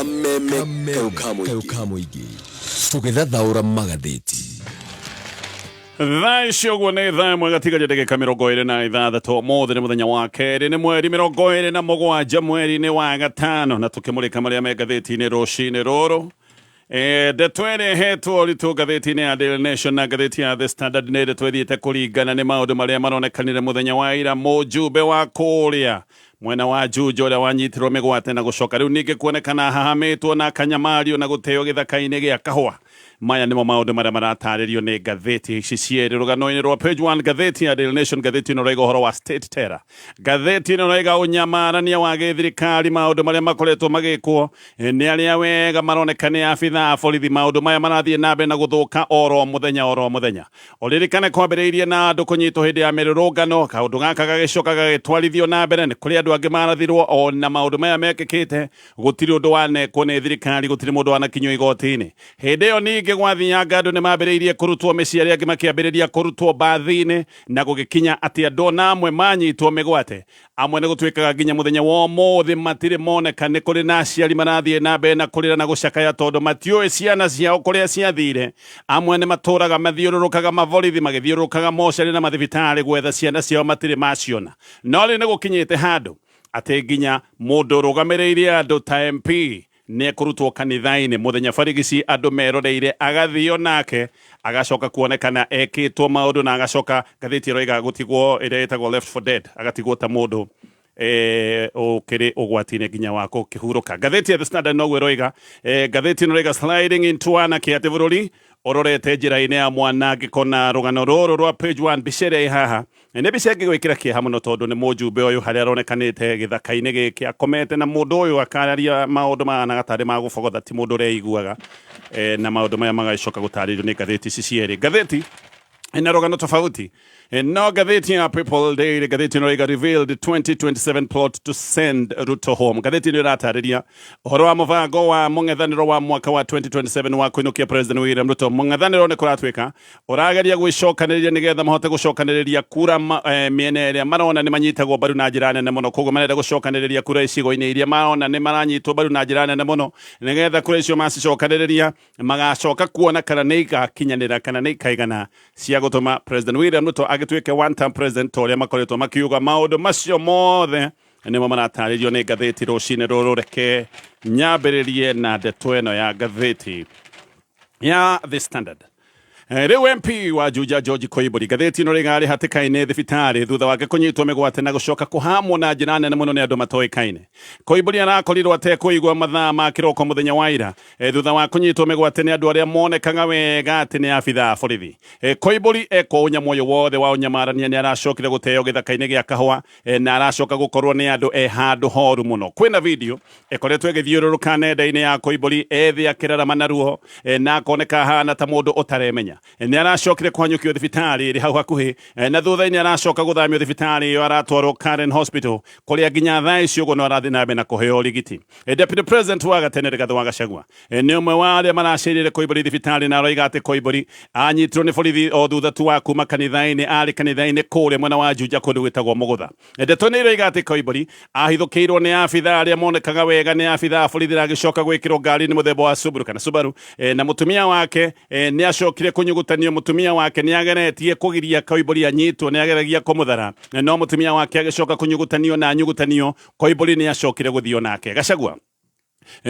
kameme kaukamuigi tugethathaura magatheti Thaisho guone thaa mwega tiga ndagika 26 mothe ni muthenya wa keri ni mweri 27 mweri ni wa gatano na tukimulika maria me gatheti-ini rucini ruru ndetwere hetwo ritu gatheti-ini ya Daily Nation na gatheti ya The Standard ni ndetwethiite kuringana ni maundu maria maronekanire muthenya wa ira mujumbe wa kuria mwena wa Juja uria wanyitirwo migwate na gucoka riu ningi kuonekana hahamitwo na kanyamario na guteo githaka-ini gia kahua maya nimo maundu maria marataririo ni gatheti ici cieri rugano-ini rwa page 1 gatheti ya Daily Nation gatheti ino raiga uhoro wa state terror gatheti ino raiga unyamarania wa githirikari maundu maria makoretwo magikwo ni aria wega maronekane afitha borithi maundu maya marathie nambe na guthuka oro muthenya oririkane kwambiriirie na andu kunyitwo hindi ya mirurungano kaundu gaka gagicoka gagitwarithio na mbere ni kuri andu angi marathirwo ona maundu maya mekikite gutiri undu wanekwo ni thirikari gutiri mundu wanakinywo igoti-ini hindi iyo ningi gwathianga andu ni mambiriirie kurutwo miciari angi makiambiriria kurutwo bathi-ini na gugikinya ati andu na amwe manyitwo migwate amwe ni gutwikaga nginya muthenya wa umuthi matire moneka ni kuri na aciari marathie na mbere na kurira na gucakaya tondu matioi ciana ciao kuria ciathire amwe ni maturaga mathiururukaga mavorithi magithiururukaga mocari na mathibitari gwetha ciana ciao matire maciona no ri ni gukinyite handu ati nginya mundu rugamiriirie andu ta MP ni kurutwo kanitha-ini muthenya barigici andu meroreire agathio nake agacoka kuonekana ekitwo maundu na agacoka gatheti roiga gutigwo iria itagwo left for dead agatigwo ta mundu ukiri ugwatine nginya wako kihuruka gatheti ya The Standard no roiga gatheti no roiga sliding into anake ati bururi ororete njira-ini ya mwanangiko na rugano ruru rwa page 1 bicere haha ne bicenge gwikira kieha muno tondu ni mujumbe uyu haria aronekanite githaka-ini giki akomete na mundu uyu akararia maundu mana gatari ma gubogotha ti mundu reiguaga na maundu maya magacoka gutaririo ni gatheti cicieri gatheti ina rugano tofauti no gatheti ya People Daily gatheti no revealed the 2027 plot to send Ruto home gatheti no ratariria uhoro wa muvango wa mungethaniro wa mwaka wa 2027 wa kuinukia President William Ruto mungethaniro ne kuratwika urageria gwicokaniriria nigetha mahote gucokaniriria kura miene iria marona ni manyitagwo baru na njira nene muno koguo marenda gucokaniriria kura icigo-ini iria marona ni maranyitwo baru na njira nene muno nigetha kura icio macicokaniriria magacoka kuona kana ni igakinyanira kana ni ikaigana cia gutuma President William Ruto agitwike one term president toria makoretwo makiuga maundu macio mothe nimo marataririo ni gatheti rucini ruru reke nyambiririe na ndeto ino ya gatheti ya The Standard riu MP wa Juja George Koiumburi gatheti ino rigari hatikaine thibitari thutha wake kunyitwo migwate na gucoka kuhamwo na njira nene muno ni andu matoikaine Koiumburi arakorirwo ate kuigwa mathaa ma kiroko muthenya wa ira thutha wa kunyitwo migwate ni andu aria monekaga wega ati ni abitha borithi Koiumburi eko unyamu uyu wothe wa unyamarania ni aracokire guteo githaka-ini gia kahua na aracoka gukorwo ni andu handu horu muno kwina video ekoretwo igithiururuka nenda-ini ya Koiumburi ethi akirarama na ruo na akoneka hana ta mundu utaremenya ni aracokire kwanyukio thibitari ri hau hakuhi na thutha-ini aracoka guthamio thibitari iyo aratwarwo Karen Hospital kuria nginya thaa icio uguo no arathi nambe na kuheo urigiti Deputy President wa Gatene Rigathi wa Gachagua ni umwe wa aria maracirire Koiumburi thibitari na aroiga ati Koiumburi anyitirwo ni borithi o thutha tu wa kuma kanitha-ini ari kanitha-ini kuria mwena wa Juja kundu gwitagwo Mugutha ndeto ni iroiga ati Koiumburi ahithukiirwo ni abitha aria monekaga wega ni abitha borithi na agicoka gwikirwo ngari ni muthemba wa Subaru na mutumia wake ni acokire kunyugutanio mutumia wake ni ageretie kugiria Koiumburi anyitwo ni ageragia kumuthara no mutumia wake agicoka kunyugutanio na nyugutanio Koiumburi ni acokire guthio nake Gachagua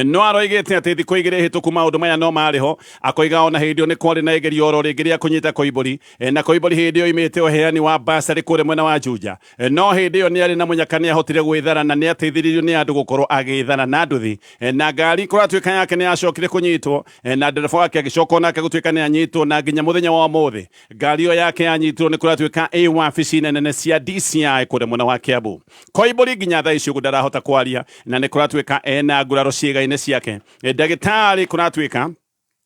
no aroigete ati thiko igire hituku maundu maya no mariho akoiga ona hindi ni kwari na igerio oro ringiria kunyita Koiumburi na Koiumburi hindi imite uheani wa basari kure mwena wa Juja no hindi ni ari na munyakania hotire gwithara na ni ateithiririo ni andu gukorwo agithana na nduthi na ngari kuratwika yake ni acokire kunyitwo na ndereba wake agicoka nake gutwika ni anyitwo na nginya muthenya wa muthi ngari yo yake anyitwo ni kuratwika wabici nene cia DCI kure mwena wa Kiambu Koiumburi nginya thaa icio gudarahota kwaria na ni kuratwika na nguraro ciiga-ini ciake ndagitari kuratwika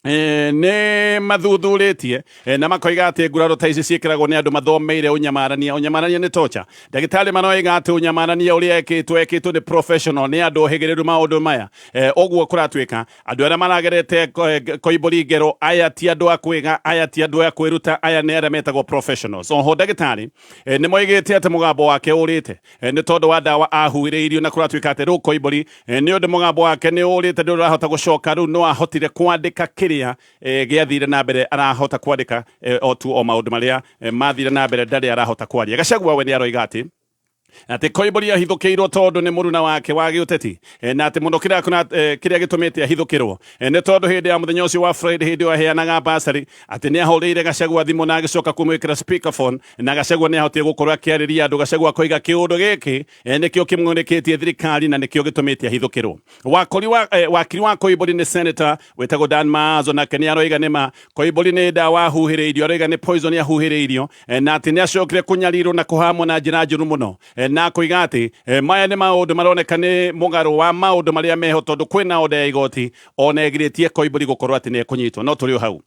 ne mathuthurätie na makoiga atä nguraro ta ici ciäkäragwo nä andå mathomeire unyamarania nä tocha ndagätarä maroiga atä unyamarania å rä a äkä two nä professional nä andå hä gä rä ru maå ndå maya åguo kå ratuä ka andå arä a maragerete Koiumburi ngero aya ti andå a kwä ga aya ti andå a kwä ruta aya nä arä a metagwo professionals oho ndagätarä nä moigä te atä må gambo wake å rä te nä tondå wa ndawa ahuä rä irio na kå ratuä ka atä rå Koiumburi nä å ndå må gambo wake nä å rä te ndå rahota gå coka rä u no ahotire kwandä ka kä giathire na mbere arahota kwandika o tu o maundu maria mathire na mbere ndari arahota kwaria Gachagua we ni aroiga ati ati Koiumburi ahithukiirwo tondu ni muruna wake wa giuteti na ati muno kiria gitumite ahithukirwo ni tondu hindi ya muthenya ucio wa Friday hindi aheanaga basari ati ni ahurire Gachagua thimu na agicoka kumwikira speakerphone na Gachagua ni ahotie gukorwo akiariria andu Gachagua koiga kiundu giki nikio kimmunikitie thirikari na nikio gitumite ahithukirwo wakiri wa Koiumburi ni senator wetagwo Dan Maazo na kenia aroiga nima Koiumburi ni ndawa ahuhiriirio aroiga ni poison ahuhiriirio na ati ni acokire kunyarirwo na kuhamwo na njira njuru muno na koiga ati maya nä maundu maroneka nä mugaro wa maundu maria meho tondu kwina oda ya igoti ona egiritie Koiumburi gukorwo ati nä ekunyitwo no turi o hau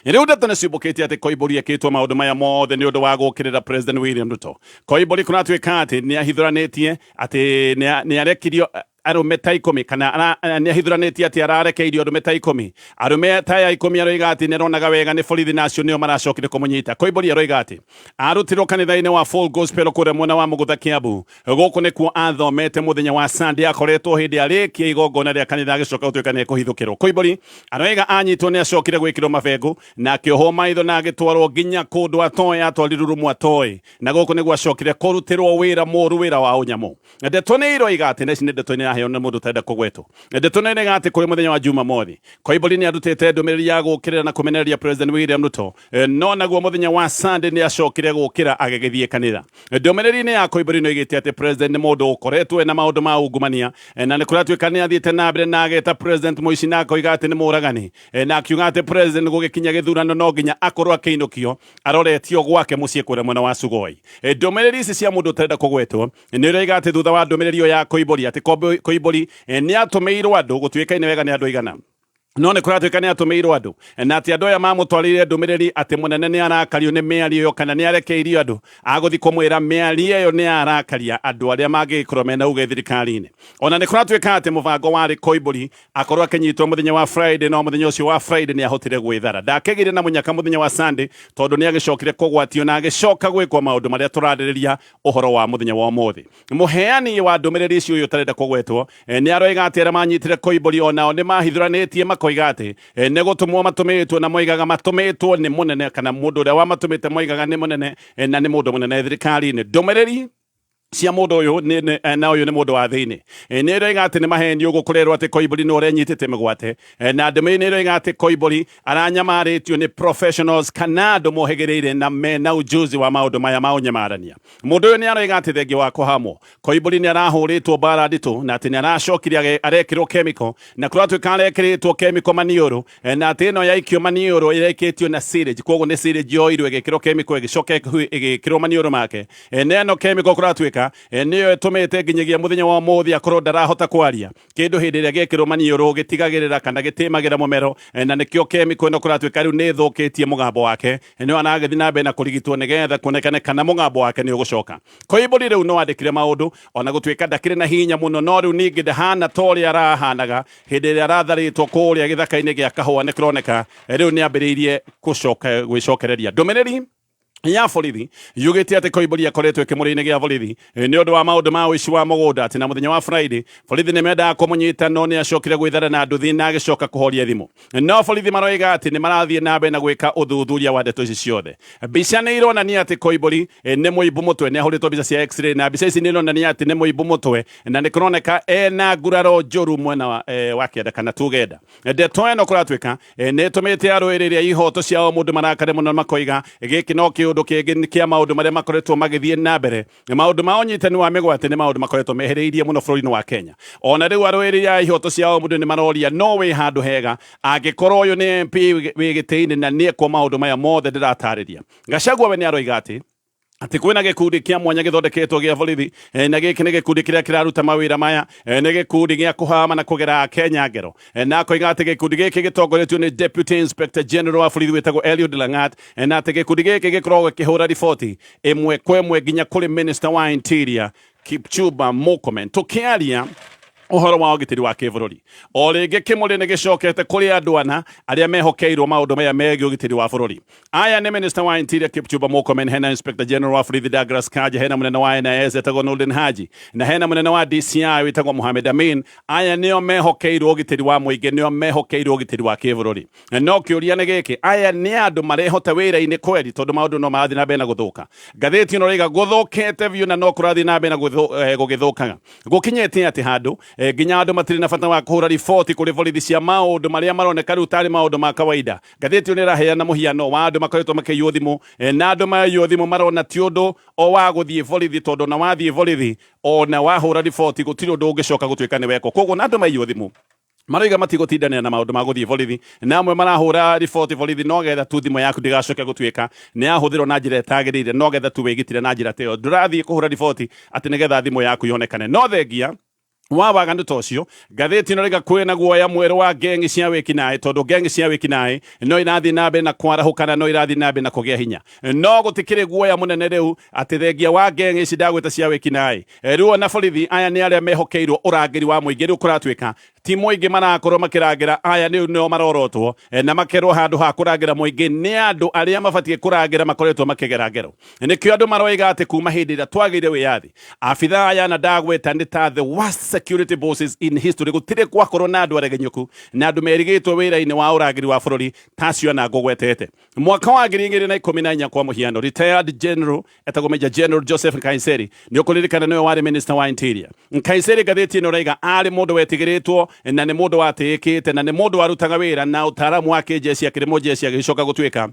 riu ndeto nä ciumbũkĩte atĩ Koiumburi ekĩtwo maũndũ maya mothe nĩ ũndũ wa gũkĩrĩra President William Ruto Koiumburi kũratuĩka atĩ nĩ ahithũranĩtie atĩ nĩ arekirio arume ta 10 kana nĩ ahithũranĩtie atĩ ararekeirio arume ta 10 arume ta ya 10 aroiga atĩ nĩ aronaga wega nĩ borithi nacio nĩo maracokire kũmũnyita Koiumburi aroiga atĩ arutirwo kanitha-inĩ wa Full Gospel kũrĩa mwena wa Mũgũtha Kiambu gũkũ nĩkuo athomete mũthenya wa Sunday akoretwo hĩndĩ arĩkia igongona rĩa kanitha agĩcoka gũtuĩka nĩ ekũhithũkĩrwo Koiumburi aroiga anyitwo nĩ acokire gwĩkĩrwo mabengo na akĩohwo maitho na agĩtwarwo nginya kũndũ atoĩ atwarirwo rumu atoĩ na gũkũ nĩguo acokire kũrutĩrwo wĩra mũru wĩra wa ũnyamũ ndeto nĩ iroiga atĩ neci nĩ ndeto nĩ aheo nĩ mũndũ ũtarenda kũgwetwo ndeto nĩ iroiga atĩ kũrĩ mũthenya wa Jumamothi Koiumburi nĩ arutĩte ndũmĩrĩri ya gũkĩrĩra na kũmenereria President William Ruto no naguo mũthenya wa Sunday nĩ acokire gũkĩra agĩgĩthiĩ kanitha ndũmĩrĩri-inĩ ya Koiumburi nĩ oigĩte atĩ President nĩ mũndũ ũkoretwo na maũndũ ma ungumania na nĩ kũratuĩka nĩ athiĩte na mbere na ageta President Mũici na akoiga atĩ nĩ mũragani na akiuga atĩ President gũgĩkinya gĩthurano no nginya akorwo akĩinũkio aroretio gwake mũciĩ kũrĩa mwena wa Sugoi ndũmĩrĩri ici cia mũndũ ũtarenda kũgwetwo nĩ oiga atĩ thutha wa ndũmĩrĩri ĩyo ya Koiumburi atĩ Koiumburi nĩ atũmĩirwo andũ gũtuĩkaine wega nĩ andũ aigana no nä kå ratuä nä atåmä andå na atä andå aya mamũtwarĩire ndũmĩrĩri atĩ mũnene nĩ arakario nĩ mĩario ĩyo kana nĩ arekeirio andũ agũthiĩ kũmwĩra mĩario ĩyo nĩ arakaria andũ arĩa mangĩkorwo mena uge thirikari-inĩ ona nĩ kå ratuĩka atĩ mũbango warĩ Koiumburi akorwo akĩnyitwo mũthenya wa Friday no mũthenya ũcio wa Friday nĩ ahotire gwĩthara ndakegire na mũnyaka mũthenya wa Sunday tondũ nĩ agĩcokire kũgwatio na agĩcoka gwĩkwo maũndũ marĩa tũrarĩrĩria ũhoro wa mũthenya wa ũmũthĩ mũheani wa ndũmĩrĩri icio ũyũ ũtarenda kũgwetwo nĩ aroiga atĩ arĩa manyitire Koiumburi onao nĩ mahithũranĩtie koiga atĩ nĩ gũtũmwo matũmĩtwo na moigaga matũmĩtwo nĩ mũnene kana mũndũ ũrĩa wamatũmĩte moigaga nĩ mũnene na nĩ mũndũ mũnene thirikari-inĩ ndũmĩrĩri cia mũndũ ũyũ na ũyũ nĩ mũndũ wa thĩinĩ nĩ ĩroiga atĩ nĩ maheni ũguo kũrerwo atĩ Koiumburi nĩ ũrenyitĩte mĩgwate na ndũmĩrĩri nĩ ĩroiga atĩ Koiumburi aranyamarĩtio nĩ professionals kana andũ mohĩgĩrĩire na mena ujuzi wa maũndũ maya ma ũnyamarania mũndũ ũyũ nĩ aroiga atĩ thengia wa kũhamwo Koiumburi nĩ arahũrĩtwo mbara nditũ na atĩ nĩ aracokire arekĩrwo chemical na kũratuĩka arekĩrĩtwo chemical maniũrũ na atĩ ĩno yaikio maniũrũ ĩrekĩtio na sewage koguo nĩ sewage yoirwo ĩgĩkĩrwo chemical ĩgĩcoka ĩgĩkĩrwo maniũrũ make na ĩno chemical kũratuĩka nĩyo ĩtũmĩte nginyagia mũthenya wa ũmũthĩ akorwo ndarahota kwaria kĩndũ hĩndĩ ĩrĩa gĩkĩrwo maniũrũ gĩtigagĩrĩra kana gĩtĩmagĩra mũmero na nĩkĩo chemical ĩno kũratuĩka rĩu nĩ ĩthũkĩtie mũgambo wake nĩyo aragĩthiĩ na mbere na kũrigitwo nĩgetha kuonekane kana mũgambo wake nĩ ũgũcoka Koiumburi rĩu no andĩkire maũndũ ona gũtuĩka ndakĩrĩ na hinya mũno no rĩu ningĩ ndahana ta ũrĩa arahanaga hĩndĩ ĩrĩa aratharĩtwo kũrĩa gĩthaka-inĩ gĩa kahũa nĩ kũroneka rĩu nĩ ambĩrĩirie gwĩcokereria ndũmĩrĩri ya borithi yugĩte atĩ Koiumburi akoretwo kĩmũrĩ-inĩ gĩa borithi nĩ ũndũ wa maũndũ ma ũici wa mũgũnda atĩ na mũthenya wa Friday borithi nĩ mendaga kũmũnyita no nĩ acokire gwĩthara na nduthi na agĩcoka kũhoria thimũ no borithi maroiga atĩ nĩ marathiĩ na mbere na gwĩka ũthuthuria wa ndeto ici ciothe mbica nĩ ironania atĩ Koiumburi nĩ mũimbu mũtwe nĩ ahũrĩtwo mbica cia x-ray na mbica ici nĩ ironania atĩ nĩ mũimbu mũtwe na nĩ kũroneka ena nguraro njũru mwena wa kĩanda kana tugenda ndeto ĩno kũratuĩka nĩ ĩtũmĩte arũĩrĩri a ihoto ciao mũndũ marakare mũno makoiga gĩkĩ no kĩũndũ kĩngĩ kĩa maũndũ marĩa makoretwo magĩthiĩ na mbere maũndũ ma ũnyitani wa mĩgwate nĩ maũndũ makoretwo mehereirie mũno bũrũri-inĩ wa Kenya ona rĩu arũĩrĩri a ihoto ciao mũndũ nĩ maroria no wĩ handũ hega angĩkorwo ũyũ nĩ MP wĩ gĩtĩ-inĩ na nĩ ekwo maũndũ maya mothe ndĩratarĩria Gachagua we nĩ aroiga atĩ ati kwina gikundi kia mwanya githondeketwo gia borithi na giki ni gikundi kiria kiraruta mawira maya ni gikundi gia kuhama na kugera Kenya ngero na koiga ati gikundi giki gitongoretio ni Deputy Inspector General wa borithi wetagwo Eliud Langat na ati gikundi giki gikoragwo kihura riboti imwe kwa imwe nginya kuri Minister wa Interior Kipchumba Murkomen tukiaria uhoro wa ugitiri wa kibururi o ringi kimuri ni gicokete kuri andu ana aria mehokeirwo maundu maya megi ugitiri wa bururi aya ni Minister wa Interior Kipchumba Murkomen, hena Inspector General wa borithi Douglas Kanja, hena munene wa NIS etagwo Nordin Haji na hena munene wa DCI wetagwo Mohamed Amin. Aya nio mehokeirwo ugitiri wa muingi, nio mehokeirwo ugitiri wa kibururi. No kiuria ni giki, aya ni andu marehota wira-ini kweri tondu maundu no marathi na mbere na guthuka. Ngatheti ino riga guthukete biu na no kurathi na mbere na gugithukaga gukinyete ati handu nginya andu matiri na bata wa kuhura riboti kuri borithi cia maundu maria maroneka riu tari maundu ma kawaida. Ngatheti ino iraheana muhiano wa andu makoretwo makiywo thimu na andu maywo thimu marona ti undu o wa guthie borithi tondu na wathie borithi o na wahura riboti gutiri undu ungicoka gutuika ni weko. Koguo na andu maywo thimu maraiga matigutindania na maundu ma guthie borithi na amwe marahura riboti borithi no getha tu thimu yaku ndigacoke gutuika ni yahuthirwo na njira itagirire, no getha tu wigitire na njira teo ndurathie kuhura riboti ati ni getha thimu yaku yonekane. No thengia wa wagandu tocio ngatheti ino riga kwina guoya mweru wa gengi cia wikinae tondu gengi cia wikinae no irathi na mbere na kwarahukana, no irathi na mbere na kugia hinya. No gutikire guoya munene riu ati thengia wa gengi ici ndagweta cia wikinae riu na borithi aya ni aria mehokeirwo urangiri wa muingi riu kuratuika ti muingi marakorwo makirangira aya ni no marorotwo na makerwo handu ha kurangira muingi ni andu aria mabatie kurangira makoretwo makigera ngero. Nikio andu maroiga ati kuma hindi ira twagire wiyathi abitha aya na ndagweta ni ta the worst security bosses in history. Gutire kwakorwo na andu aregenyuku na andu merigitwo wira-ini wa urangiri wa bururi tacio na ngogwetete. Mwaka wa 2014 kwa muhiano retired general etagwo Major General Joseph Nkaiseri ni ukuririkana niwe wari Minister wa Interior. Nkaiseri ngatheti ino raiga ari mundu wetigiritwo na ni mundu watikite na ni mundu warutaga wira na utaramu wake jeshi akirimo jeshi agicoka gutuika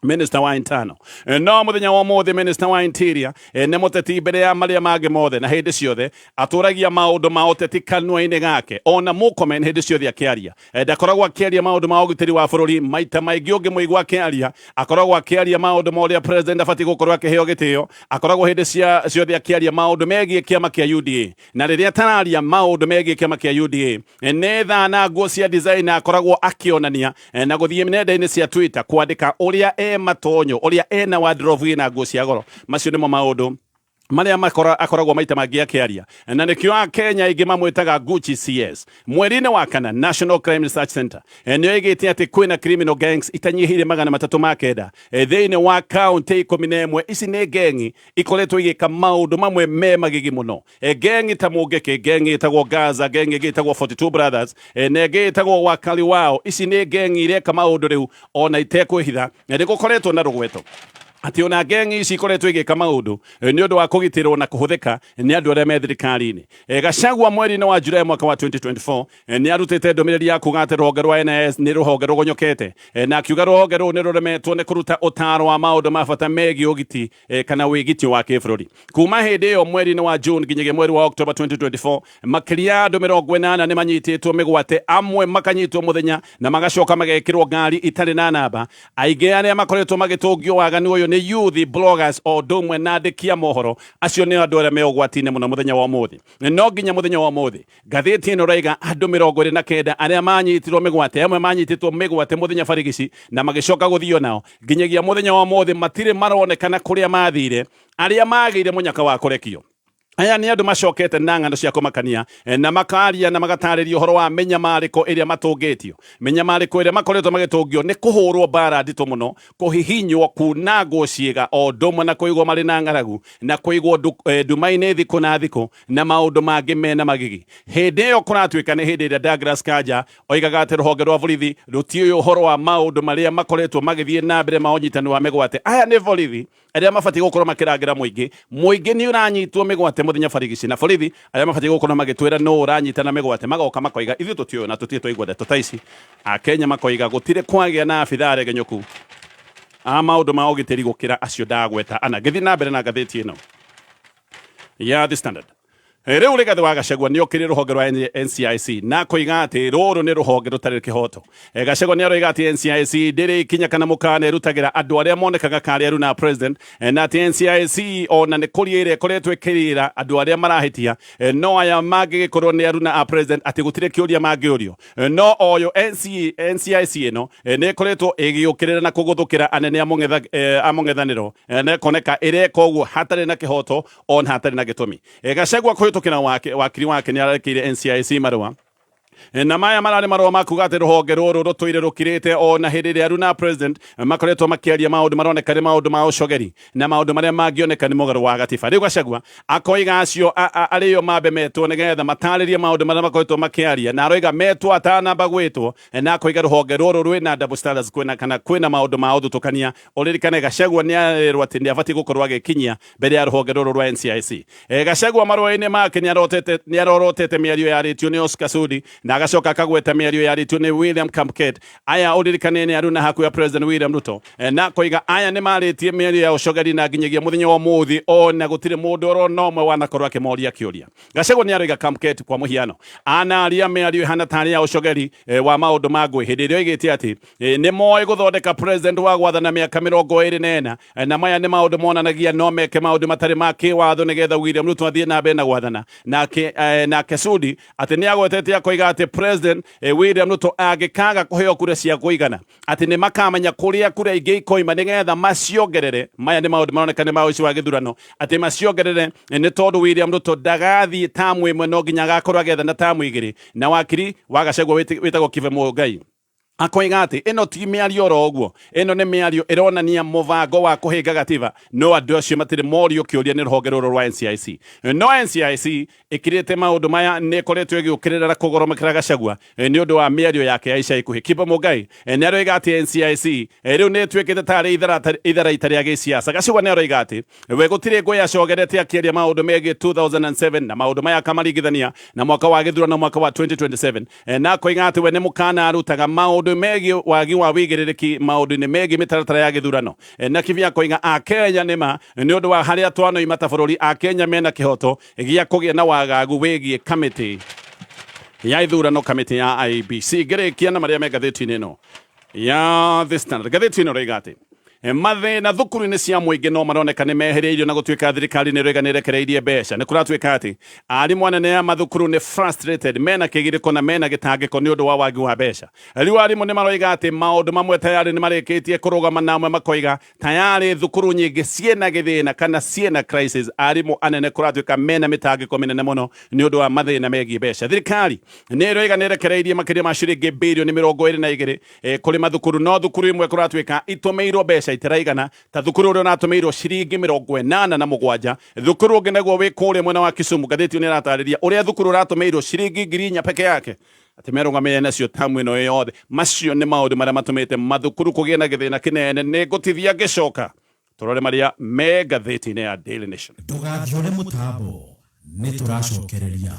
Minister wa Intano. No muthenya wa mothe Minister wa Interior ne muteti mbere ya maria mage mothe na hindi ciothe aturagia maundu ma uteti kanua-ini gake. Ona Murkomen hindi ciothe akiaria ndakoragwo akiaria maundu ma ugitiri wa bururi maita maingi ungi muigwa akiaria akoragwo akiaria maundu ma uria president abati gukorwo akiheo gitio. Akoragwo hindi ciothe akiaria maundu megie kiama kia UDA na riria tararia maundu megie kiama kia UDA ne thana nguo cia design akoragwo akionania na guthie nenda-ini cia Twitter kwandika uria matonyo uria ena wardrobe ina nguo cia goro. Macio nimo maundu maria akoragwo maita mangi akiaria na nikio Kenya ingi mamwitaga Gucci CS. Mweri-ini wa kana National Crime Research Center nio igite ati kwina criminal gangs itanyihire 309 thiini wa county 11. Ici ni gengi ikoretwo igika maundu mamwe me magigi muno. Gengi ta Mungeke, gengi itagwo Gaza, gengi itagwo 42 Brothers na gengi itagwo Wakali wao. Ici ni gengi ireka maundu riu ona itekwihitha ni gukoretwo na rugweto ati ona gengi ici ikoretwo igika maundu ni undu wa kugitirwo na kuhuthika ni andu aria me thirikari-ini. Gachagua mweri-ini wa Julai mwaka wa 2024 ni arutite ndomiriri ya kuga ati ruhonge rwa NIS ni ruhonge rugonyokete na akiuga ruhonge ru ni ruremetwo ni kuruta utaro wa maundu ma bata megi ugiti kana wigiti wa kibururi. Kuma hindi iyo mweri-ini wa June nginyagia mweri wa October 2024 makiria andu 80 ni manyititwo migwate, amwe makanyitwo muthenya na magacoka magekirwo ngari itari na namba. Aingi aria makoretwo magitungio waganu uyu ni youth bloggers o domwe na andikia mohoro. Acio ni andu aria me ugwati-ini muno muthenya wa umuthi. No nginya muthenya wa umuthi ngatheti ino raiga andu 29 aria manyitirwo migwate, amwe manyititwo migwate muthenya barigici na magicoka guthio nao nginyagia muthenya wa umuthi matire maronekana kuria mathire aria magire munyaka wa kurekio. Aya ni andu macokete na ng'ano cia kumakania na makaria na magatariria uhoro wa menyamariko iria matungitio. Menyamariko iria makoretwo magitungio ni kuhurwo bara ndito muno, kuhihinywo, kunangwo ciiga o ndomwe na kuigwo mari na ng'aragu na kuigwo nduma-ini thiku na thiku na maundu mangi mena magigi. Hindi iyo kuratuika ni hindi iria Douglas Kanja oigaga ati ruhonge rwa borithi rutio uhoro wa maundu maria makoretwo magithie na mbere ma unyitani wa migwate. Aya ni borithi aria mabati gukorwo makirangira muingi ni uranyitwo migwate muthenya barigici na borithi aria mabati gukorwo magitwira no uranyitana migwate magoka makoiga ithu tutio na tutie twaigwa ndeto ta ici. Kenya makoiga gutire kwagia na abitha aregenyuku maundu ma ugitiri gukira acio ndagweta ana. Ngithi na mbere na ngatheti ino ya The Standard Riu rigathi wa Gachagua ni okire ruhonge rwa NCIC na koiga ati ruru ni ruhonge rutari kihoto. Gachagua ni aroiga ati NCIC ndiri kinya kana mukana irutagira andu aria monekaga kari aru na president na ati NCIC ona ni kuriire koretwe kirira andu aria marahitia no aya magigikorwo ni aru na president ati gutire kiuria mangiurio no oyo NCIC ino ni koretwo igiukirira na kuguthukira anene amung'ethaniro ne koneka ireka uguo hatari na kihoto on hatari na gitumi. Gachagua kuhitukira wakiri wake ni arekire NCIC marua na maya marare marwa makuga ati ruhonge ruru rutuire rukirite ona hindi ria runa president makoretwo makiaria maundu maroneka ni maundu ma ucogeri na maundu maria mangioneka ni mugaru wa gatiba. Riu Gachagua akoiga acio ariyo mabe metwo nigetha mataririe maundu maria makoretwo makiaria na aroiga metwo atanamba gwitwo na akoiga ruhonge ruru rwina double standards kwina maundu ma uthutukania uririkane Gachagua ni arirwo ati ni abati gukorwo agikinyia mbere ya ruhonge ruru rwa NCIC. Gachagua marwa-ini make ni arorotete miario yaritio ni Oscar Sudi na agacoka akagweta miario yaritio ni William Kamket aya uririkane ni aruna haku ya President William Ruto na koiga aya ni maritie miario ya ucogeri na nginyagia muthenya wa muthi ona gutire mundu orona umwe wanakorwo akimoria kiuria. Gachagua ni aroiga Kamket kwa muhiano anaria miario hana tani ya ucogeri wa maundu magwe hindi rio igitie ati ni moe guthondeka president wa gwathana miaka 24 na maya ni maundu monanagia no meke maundu matari ma kiwatho nigetha William Ruto athie na mbere na gwathana na Sudi ati ni agwetete akoiga ati president William Ruto agikaga kuheo kura cia kuigana ati ni makamenya kuria kura ingi ikoima nigetha maciongerere maya ni maundu maroneka ni mauci wa githurano ati maciongerere ni tondu William Ruto ndagathi tamu imwe no nginya gakorwo agetha na tamu igiri na wakiri wa Gachagua witagwo Kive Mugai akoiga ati ino ti miario ro uguo ino ni miario ironania muvango wa kuhinga gatiba no andu acio matire morio kiuria ni ruhonge ruru rwa NCIC no NCIC ikirite maundu maya ni koretwo igiukirira kugoromekera Gachagua ni undu wa miario yake ya ica ikuhi. Kive Mugai ni aroiga ati NCIC riu ni twikite tari ithara itari ya gisiasa. Gachagua ni aroiga ati we gutire ngwe acogerete akiaria maundu megi 2007 na maundu maya kamaringithania na mwaka wa githurano mwaka wa 2027 na koiga ati we ni mukana arutaga maundu megi wagi wa wigiririki maundu ni megi mitaratara ya githurano na kivia koiga a Kenya nima ni undu wa haria twano imata bururi a Kenya mena kihoto gia kugia na wagagu wigie committee ya ithurano committee ya IEBC ngirikia na maria me gatheti-ini no ya The Standard. Gatheti-ino rigati mathina thukuru-ini cia muingi no maroneka ni meheriirio na gutuika thirikari ni rega ni rekereirie mbeca ni kuratuika ati arimu anene ya mathukuru ni frustrated mena kigiriko na mena gitangiko ni undu wa wagi wa mbeca. Riu arimu ni maroiga ati maundu mamwe tayari ni marikitie kurugama na amwe makoiga tayari thukuru nyingi ciena githina kana ciena crisis. Arimu anene kuratuika mena mitangiko minene muno ni undu wa mathina megi mbeca. Thirikari ni roiga ni rekereirie makiria ma ciringi bilioni 22 kuri mathukuru no thukuru imwe kuratuika itumeirwo mbeca itiraigana ta thukuru uri natumeirwo ciringi 87 thukuru ungi naguo wi kuria mwena wa Kisumu. Gatheti ni ratariria uria thukuru ratumeirwo ciringi 4,000 peke yake ati merungamire nacio tamu ino yothe. Macio ni maundu maria matumite mathukuru kugia na githina kinene ni gutithia gicoka. Turore maria me gatheti-ini ya Daily Nation. Ndugathiore mutambo ni turacokereria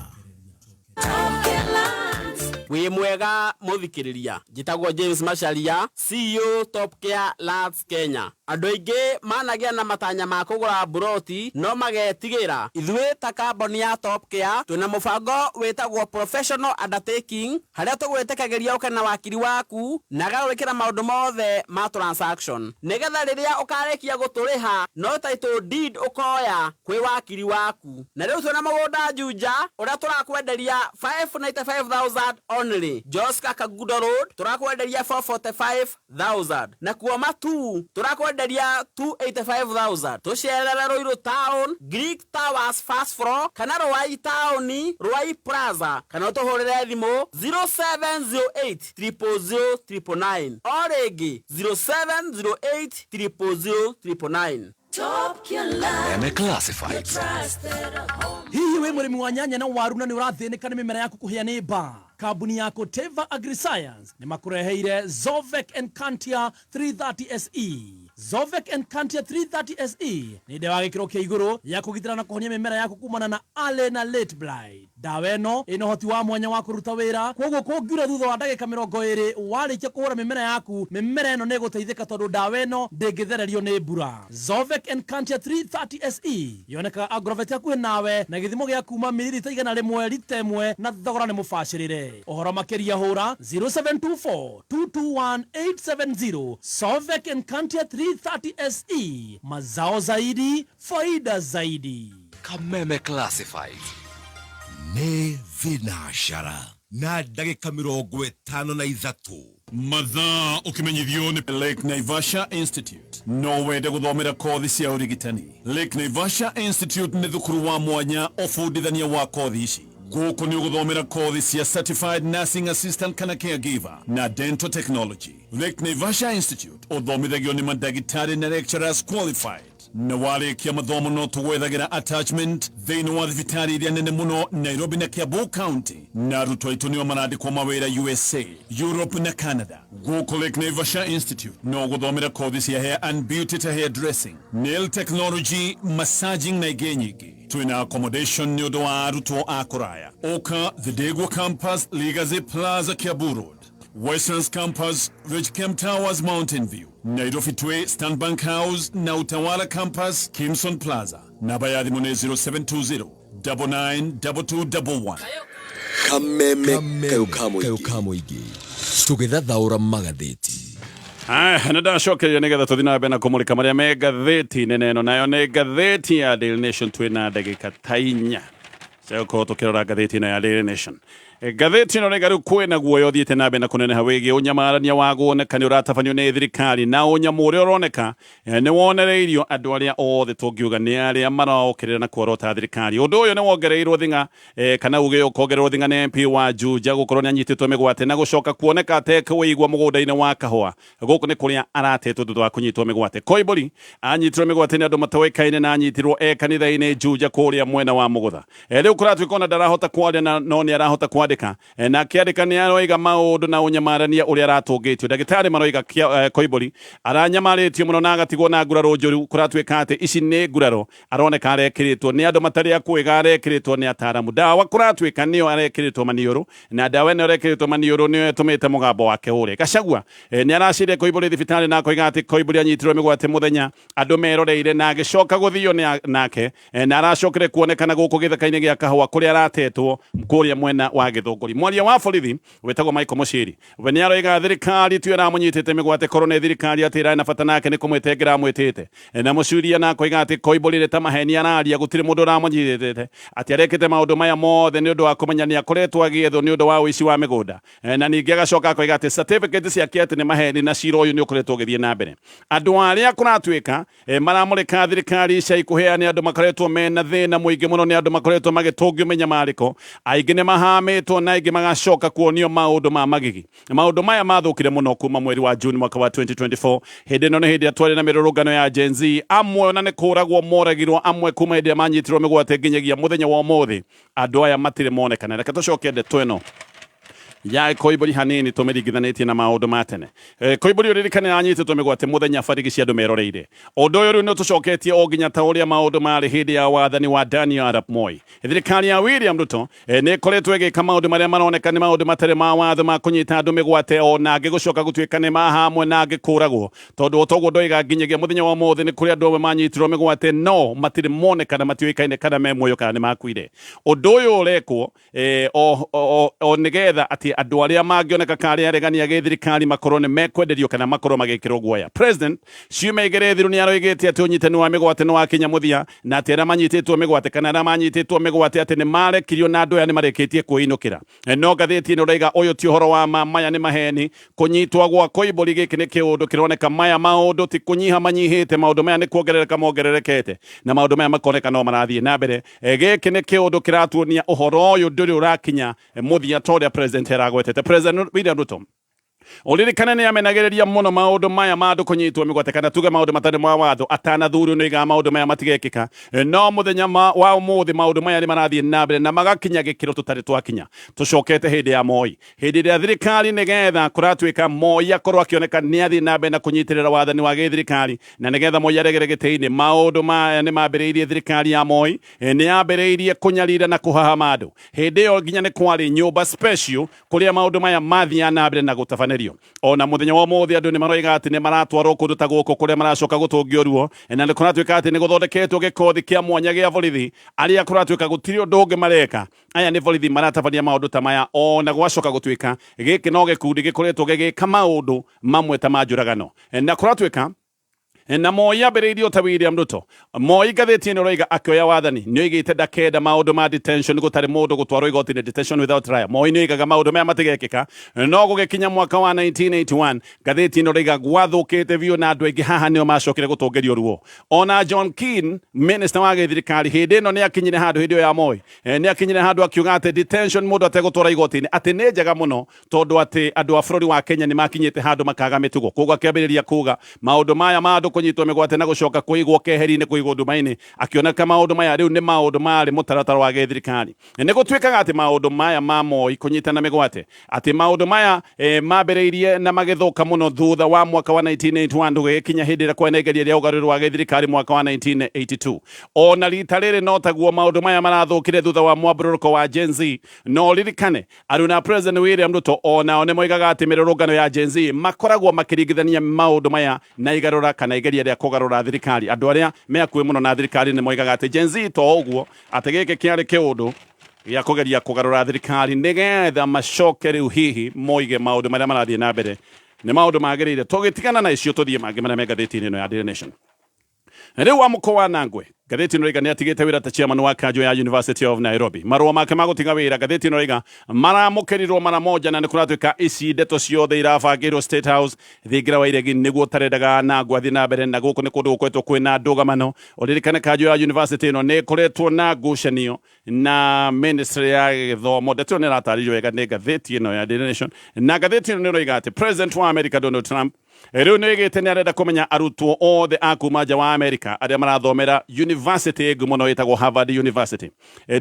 wi mwega muthikiriria. Njitagwo James Macharia, CEO Top Care Lands Kenya. Andu aingi managia na matanya ma kugura buroti no magetigira ithwe ta kamboni ya Top Care tuna mubango witagwo professional undertaking haria tugwetekagiria uke na wakiri waku na garurikira maundu mothe ma transaction nigetha riria ukarekia guturiha no title deed ukoya kwi wakiri waku. Na riu tuna mugunda Juja uria turakwenderia 595,000 only. Joska Kagudo Road turakwenderia 445,000 na kuoma tu turakwenderia 285,000. Tusherera Roiro Town, Greek Towers Fast Floor kana Ruai Town, Ruai Plaza kana tuhorere thimo 0708 000 oregi 0708 000. Top Care Classifieds. Hihi we murimi wa nyanya na waru na ni urathinika ni mimera yaku kuhia ni ba kabuni yako Teva Agri-Science ni makureheire Zovec Encantia 330 SE. Zovec Encantia 330 SE ni dawa gikiro kia iguru ya kugitira na kuhonia mimera yaku kumana na early na late blight. Dawa ĩno ĩna ũhoti wa mwanya wa kũruta wĩra, koguo kũngiura thutha wa ndagĩka 20 warĩkia kũhũra mĩmera yaku, mĩmera ĩno nĩ ĩgũteithĩka tondũ dawa ĩno ndĩngĩthererio nĩ mbura. Zovec Encantia 330 SE yonekaga Agrovet hakuhĩ nawe na gĩthimo gĩa kuma mililita 100 lita 1 na thogora nĩ mũbacĩrĩre. Ũhoro makĩria hũra 0724221870. Zovec Encantia 330 SE, mazao zaidi, faida zaidi. Kameme Classifieds. Nĩ thinashara na ndagĩka 53 mathaa ũkĩmenyithio nĩ Lake Naivasha Institute. No wende gũthomera kothi cia ũrigitani. Lake Naivasha Institute nĩ thukuru wa mwanya ũbundithania wa kothi ici. Gũkũ nĩ ũgũthomera kothi cia Certified Nursing Assistant kana Caregiver na Dental Technology. Lake Naivasha Institute ũthomithagio nĩ mandagĩtarĩ na lecturers qualified. Na warĩkia mathomo no tũgwethagira attachment thĩinĩ wa thibitarĩ iria nene mũno Nairobi na Kiambu County, na arutwo aitũ nĩo marandĩkwo mawĩra USA, Europe na Canada. Gũkũ Lake Naivasha Institute no gũthomera kothi cia hair and beauty ta hair dressing, nail technology, massaging na ingĩ nyingĩ. Twina accommodation nĩ ũndũ wa arutwo a kũraya. Oka The Degwa Campus, Legacy Plaza, Kiambu Road. Westlands Campus, Ridgecamp Towers, Mountain View. Nairobi Tway, Stanbank House, na Utawala Campus, Kimson Plaza. Namba ya thimu nĩ 0720-992211. Kameme Kayukamoigi. Tũgĩthathaũra magathĩti. Na ndacokeria nĩgetha tũthiĩ na mbere na kũmũrĩka marĩa me ngathĩti nene ĩno, nayo nĩ ngathĩti ya Daily Nation. Twĩna ndagĩka ta 4 ciagũkorwo tũkĩrora ngathĩti ĩno ya Daily Nation. Ngathĩti ĩno rĩu kwĩna guoya ũthiĩte na mbere na kũneneha wĩgiĩ ũnyamarania wa guoneka nĩ ũratabanio nĩ thirikari, na ũnyamu ũrĩa ũroneka nĩ wonereirio andũ arĩa othe tũngiuga nĩ arĩa maraũkĩrĩra na kuorota thirikari. Ũndũ ũyũ nĩ wongereirwo thing'a kana uge ũkongererwo thing'a nĩ MP wa Juja gũkorwo nĩ anyitĩtwo mĩgwate na gũcoka kuoneka atekũigwa mũgũnda-inĩ wa kahũa. Gũkũ nĩ kũrĩa aratetwo thutha wa kũnyitwo mĩgwate. Koiumburi anyitirwo mĩgwate nĩ andũ matoikaine na anyitirwo kanitha-inĩ Juja kũrĩa mwena wa mũgũtha. Rĩu kũratuĩka ona ndarahota kwaria no nĩ arahota kwandĩka na kiandika nĩ aroiga maũndũ na ũnyamarania ũrĩa aratũngĩtio. Ndagĩtarĩ maroiga Koiumburi aranyamarĩtio mũno na agatigwo na nguraro njũru. Kũratuĩka atĩ ici nĩ nguraro aroneka arekĩrĩtwo nĩ andũ matarĩ akwĩga, arekĩrĩtwo nĩ ataramu. Dawa kũratuĩka nĩyo arekĩrĩtwo maniũrũ, na dawa ĩno arekĩrĩtwo maniũrũ nĩyo ĩtũmĩte mũgambo wake ũrĩa. Gachagua nĩ aracirie Koiumburi thibitarĩ na akoiga atĩ Koiumburi anyitirwo mĩgwate mũthenya andũ meroreire, na agĩcoka gũthio nake na aracokire kuonekana gũkũ gĩthaka-inĩ gĩa kahũa kũrĩa aratetwo kũrĩa mwena wa Gĩthũngũri. Mwaria wa borithi wetagwo Michael Muchiri we nĩ aroiga thirikari tu ĩramũnyitĩte mĩgwate, korwo nĩ thirikari atĩ ĩrarĩ na bata nake nĩ kũmwĩte ĩngĩramwĩtĩte. Na Muchiri na akoiga atĩ Koiumburi nĩ ta maheni araria, gũtirĩ mũndũ ũramũnyitĩte, atĩ arekĩte maũndũ maya mothe nĩ ũndũ wa kũmenya nĩ akoretwo agĩethwo nĩ ũndũ wa ũici wa mĩgũnda. Na ningĩ agacoka akoiga atĩ certificate ciake atĩ nĩ maheni na cira ũyũ nĩ ũkoretwo ũgĩthiĩ na mbere. Andũ arĩa kũratuĩka maramũrĩka thirikari ica ikuhĩa nĩ andũ makoretwo mena thĩna mũingĩ mũno, nĩ andũ makoretwo magĩtũngio menyamarĩko, aingĩ nĩ mahamĩtwo na aingĩ magacoka kuonio maũndũ ma magigi. Maũndũ maya mathũkire mũno kuma mweri wa June mwaka wa 2024. Hĩndĩ ĩno nĩ hĩndĩ atwarĩ na mĩrũrũngano ya Gen Z, amwe ona nĩ kũragwo moragirwo, amwe kuma hĩndĩ manyitirwo mĩgwate nginyagia mũthenya wa ũmũthĩ andũ aya matirĩ monekana. Reke tũcoke ndeto ĩno ya Koiumburi hanini tũmĩringithanĩtie na maũndũ ma tene. Koiumburi ũririkanĩra anyitĩtwo mĩgwate mũthenya barigi cia andũ meroreire. Ũndũ ũyũ rĩu nĩ tũcoketie o nginya ta ũrĩa maũndũ marĩ hĩndĩ ya wathani wa Daniel Arap Moi. Thirikari ya William Ruto nĩ ĩkoretwo ĩgĩka maũndũ marĩa maroneka nĩ maũndũ matarĩ ma watho ma kũnyita andũ mĩgwate, ona angĩ gũcoka gũtuĩka nĩ mahamwe na angĩ kũragwo, tondũ ũtoguo ndoiga nginyagia mũthenya wa ũmũthĩ nĩ kũrĩ andũ amwe manyitirwo mĩgwate no matirĩ monekana, matiũĩkaine kana me muoyo kana nĩ makuire. Ũndũ ũyũ ũrekwo o nĩgetha atĩ andũ arĩa mangĩoneka karĩ aregania gĩthirikari makorwo nĩ mekwenderio kana makorwo magĩkĩrwo guoya. President ciumia igĩrĩ thiru nĩ aroigĩte atĩ ũnyitani wa mĩgwate nĩ wakinya mũthia, na atĩ arĩa manyitĩtwo mĩgwate kana arĩa manyitĩtwo mĩgwate atĩ nĩ marekirio na andũ aya nĩ marĩkĩtie kwĩinũkĩra. No ngathĩti ĩno ũrauga ũyũ ti ũhoro wa maya nĩ maheni. Kũnyitwo gwa Koiumburi gĩkĩ nĩ kĩũndũ kĩroneka maya maũndũ ti kũnyiha manyihĩte, maũndũ maya nĩ kuongerereka mongererekete, na maũndũ maya makoneka no marathiĩ na mbere. Gĩkĩ nĩ kĩũndũ kĩratuonia ũhoro ũyũ ndũrĩ ũrakinya mũthia ta ũrĩa president aragwetete. President William Ruto Uririkane ni amenagereria muno maundu maya mandu kunyitwo migwate kana tuge maundu matari ma watho atanathurwo ni ga maundu maya matigekika no muthenya wa umuthi maundu maya ni marathie na mbere na magakinya gikiro tutari twakinya tucokete hindi ya Moi hindi ya thirikari nigetha kuratwika Moi akorwo akioneka ni athie na mbere na kunyitirira wathani wa githirikari na nigetha Moi aregere gitini maundu maya ni mambiriirie thirikari ya Moi ni yambiriirie kunyarira na kuhahama andu hindi yo nginya ni kwari nyumba special kuria maundu maya mathia na mbere na gutafanĩrio ona muthenya wa muthi andu ni maroiga ati ni maratwarwo kundu ta guku kuria maracoka gutungio ruo na ni kuratwika ati ni guthondeketwo gikothi kia mwanya gia borithi aria kuratwika gutiri undu ungi mareka aya ni borithi maratabania maundu ta maya ona gwacoka gutwika giki no gikundi gikoretwo gigika maundu mamwe ta manjuragano na kuratwika na Moi ambĩrĩirie ta William Ruto Moi ngathĩti-inĩ roiga akĩoya wathani nĩ oigĩte ndakenda maũndũ ma detention gũtarĩ mũndũ gũtwarwo igoti-inĩ detention without trial Moi nĩ oigaga maũndũ maya matigekĩka no gũgĩkinya mwaka wa 1981 ngathĩti-inĩ roiga gwathũkĩte biũ na andũ aingĩ haha nĩo macokire gũtũngĩrio ruo ona John Keane minister wa gĩthirikari hĩndĩ ĩno nĩ akinyire handũ hĩndĩ ĩyo ya Moi nĩ akinyire handũ akiuga atĩ detention mũndũ ategũtwara igoti-inĩ atĩ nĩ njega mũno tondũ atĩ andũ a bũrũri wa Kenya nĩ makinyĩte handũ makaga mĩtugo koguo akĩambĩrĩria kuga maũndũ maya ma andũ kunyitwo migwate na gucoka kuigwo keheri-inĩ kuigwo nduma-inĩ akioneka maundu maya riu ni maundu mari mutaratara wa githirikari ni gutwikaga ati maundu maya ma Moi kunyitana migwate ati maundu maya mambĩrĩirie na magithuka muno thutha wa mwaka wa 1981 gugikinya hindi ria kwenegeria ria ugaruri wa githirikari mwaka wa 1982 ona rita riri no taguo maundu maya marathukire thutha wa mwambũrũrũko wa Gen Z no ririkane aruna President William Ruto ona ni moigaga ati mirũrũngano ya Gen Z makoragwo makiringithania maundu maya na igarura kana igeria ria kugarura thirikari andu aria meakuĩ muno na thirikari ni moigaga ati Gen Z to uguo ati giki kiari kiundu ya kugeria kugarura thirikari nigetha macoke riu hihi moige maundu maria marathie na mbere ni maundu magĩrĩire tugitigana na icio tuthie mangĩ maria me ngathĩti-inĩ ĩno ya Daily Nation riu wa mũko wa Nangwe ngathĩti-inĩ roiga nĩ atigĩte wĩra ta chairman wa kanjo ya University of Nairobi marũa make ma gũtiga wĩra ngathĩti-inĩ roiga maramũkĩrirwo mara moja na nĩ kũratwĩka ici ndeto ciothe irabangĩirwo State House thingira wa iregi nĩguo tarendaga Nangwe athie na mbere na gũkũ nĩ kũndũ gũkoretwo kwĩna ndũgamano ũririkane kanjo ya University ĩno nĩ ĩkoretwo na ngucanio na ministry ya gĩthomo ndeto nĩ ĩratarĩrio wega nĩ ngathĩti ĩno ya Daily Nation na ngathĩti ĩno nĩ roiga atĩ president wa America Donald Trump riu nĩ oigĩte nĩ arenda kũmenya arutwo othe a kuma nja wa America arĩa marathomera university ĩngĩ mũno ĩtagwo Harvard University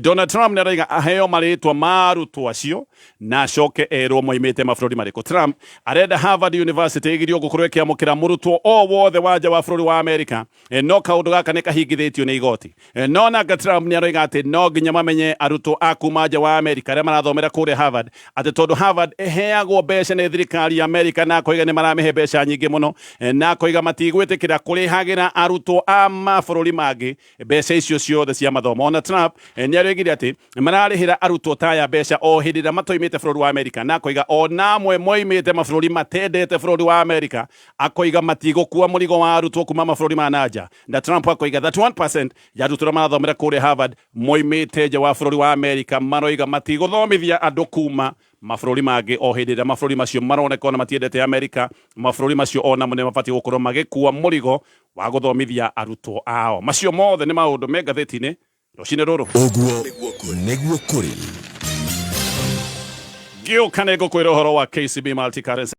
Donald Trump nĩ arauga aheo marĩtwa ma arutwo acio na acoke erwo moimĩte mabũrũri marĩkũ Trump arenda Harvard University ĩgirio gũkorwo ĩkĩamũkĩra mũrutwo o wothe wa nja wa bũrũri wa America no kaũndũ gaka nĩ kahingithĩtio nĩ igoti no nanga Trump nĩ arauga atĩ no nginya mamenye arutwo a kuma nja wa America arĩa marathomera kũrĩa Harvard atĩ tondũ Harvard ĩheagwo mbeca nĩ thirikari ya America na koiga nĩ maramĩhe mbeca nyingĩ muno na koiga matigwĩtĩkĩra kũrĩhagĩra arutwo a mabũrũri mangĩ mbeca icio ciothe cia mathomo ona Trump nĩ aroigire atĩ mararĩhĩra arutwo taya mbeca o hĩndĩ ĩrĩa matoimĩte bũrũri wa America na koiga ona amwe moimĩte mabũrũri matendete bũrũri wa America akoiga matigũkua mũrigo wa arutwo kuma mabũrũri ma nanja na Trump akoiga that 1% ya arutwo arĩa marathomera kũrĩa Harvard moimĩte nja wa bũrũri wa America maroiga matigũthomithia andũ kuma mabũrũri mangĩ o hĩndĩ ĩrĩa mabũrũri macio maroneka ona matiendete America mabũrũri macio ona nĩ mabatiĩ gũkorwo magĩkua mũrigo wa gũthomithia arutwo ao macio mothe nĩ maũndũ me ngathĩti-inĩ rũcinĩ rũrũ ũguo nĩguo kũrĩ gĩũka nĩ ngũkwĩra ũhoro wa KCB Multi Currency